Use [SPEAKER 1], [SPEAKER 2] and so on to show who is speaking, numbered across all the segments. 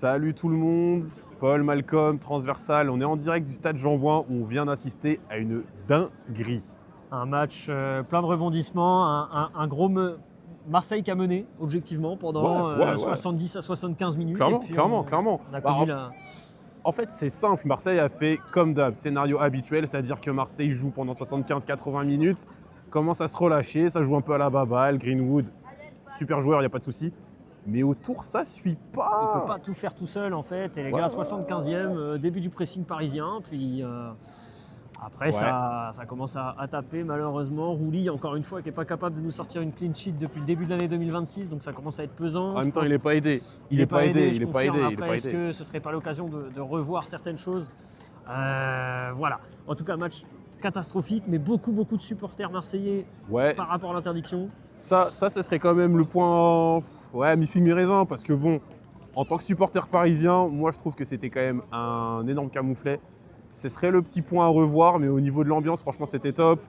[SPEAKER 1] Salut tout le monde, Paul, Malcolm, Transversal. On est en direct du stade Jean-Bouin où on vient d'assister à une dinguerie.
[SPEAKER 2] Un match plein de rebondissements, un gros Marseille qui a mené objectivement pendant
[SPEAKER 1] Ouais.
[SPEAKER 2] 70 à 75 minutes.
[SPEAKER 1] Clairement,
[SPEAKER 2] et puis
[SPEAKER 1] clairement.
[SPEAKER 2] On a
[SPEAKER 1] Bah,
[SPEAKER 2] connu la...
[SPEAKER 1] en fait, c'est simple. Marseille a fait comme d'hab, scénario habituel, c'est-à-dire que Marseille joue pendant 75-80 minutes, commence à se relâcher, ça joue un peu à la baballe, Greenwood, super joueur, il n'y a pas de souci. Mais autour, ça suit
[SPEAKER 2] Il
[SPEAKER 1] pas.
[SPEAKER 2] ne peut pas tout faire tout seul en fait. Et les
[SPEAKER 1] Ouais,
[SPEAKER 2] gars,
[SPEAKER 1] ouais.
[SPEAKER 2] 75e, début du pressing parisien. Puis après,
[SPEAKER 1] Ouais.
[SPEAKER 2] ça commence à taper malheureusement. Rouli, encore une fois, qui n'est pas capable de nous sortir une clean sheet depuis le début de l'année 2026. Donc ça commence à être pesant.
[SPEAKER 1] En même temps, il n'est pas aidé.
[SPEAKER 2] Il n'est pas aidé, je confirme.
[SPEAKER 1] il est
[SPEAKER 2] Après,
[SPEAKER 1] pas
[SPEAKER 2] est-ce
[SPEAKER 1] aidé.
[SPEAKER 2] que ce ne serait pas l'occasion de revoir certaines choses? Voilà. En tout cas, match catastrophique, mais beaucoup de supporters marseillais
[SPEAKER 1] Ouais.
[SPEAKER 2] par rapport à l'interdiction.
[SPEAKER 1] Ça serait quand même le point, ouais, mi-figue mi-raisin, parce que bon, en tant que supporter parisien, moi je trouve que c'était quand même un énorme camouflet. Ce serait le petit point à revoir, mais au niveau de l'ambiance, franchement, c'était top.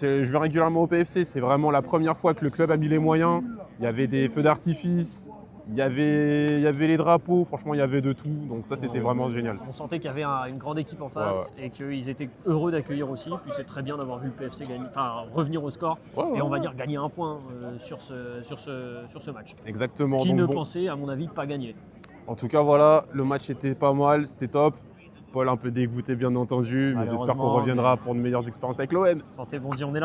[SPEAKER 1] Je vais régulièrement au PFC, c'est vraiment la première fois que le club a mis les moyens. Il y avait des feux d'artifice, il y avait les drapeaux, franchement, il y avait de tout. Donc ça, c'était vraiment génial.
[SPEAKER 2] On sentait qu'il y avait une grande équipe en face et qu'ils étaient heureux d'accueillir aussi. Puis c'est très bien d'avoir vu le PFC gagner, revenir au score et on va dire gagner un point sur ce match.
[SPEAKER 1] Exactement.
[SPEAKER 2] Qui
[SPEAKER 1] donc,
[SPEAKER 2] ne
[SPEAKER 1] bon,
[SPEAKER 2] pensait, à mon avis, pas gagner.
[SPEAKER 1] en tout cas, voilà, le match était pas mal, c'était top. Paul un peu dégoûté, bien entendu, mais j'espère qu'on
[SPEAKER 2] Malheureusement,
[SPEAKER 1] reviendra pour de meilleures expériences avec l'OM.
[SPEAKER 2] Sentez bon dire, on est là.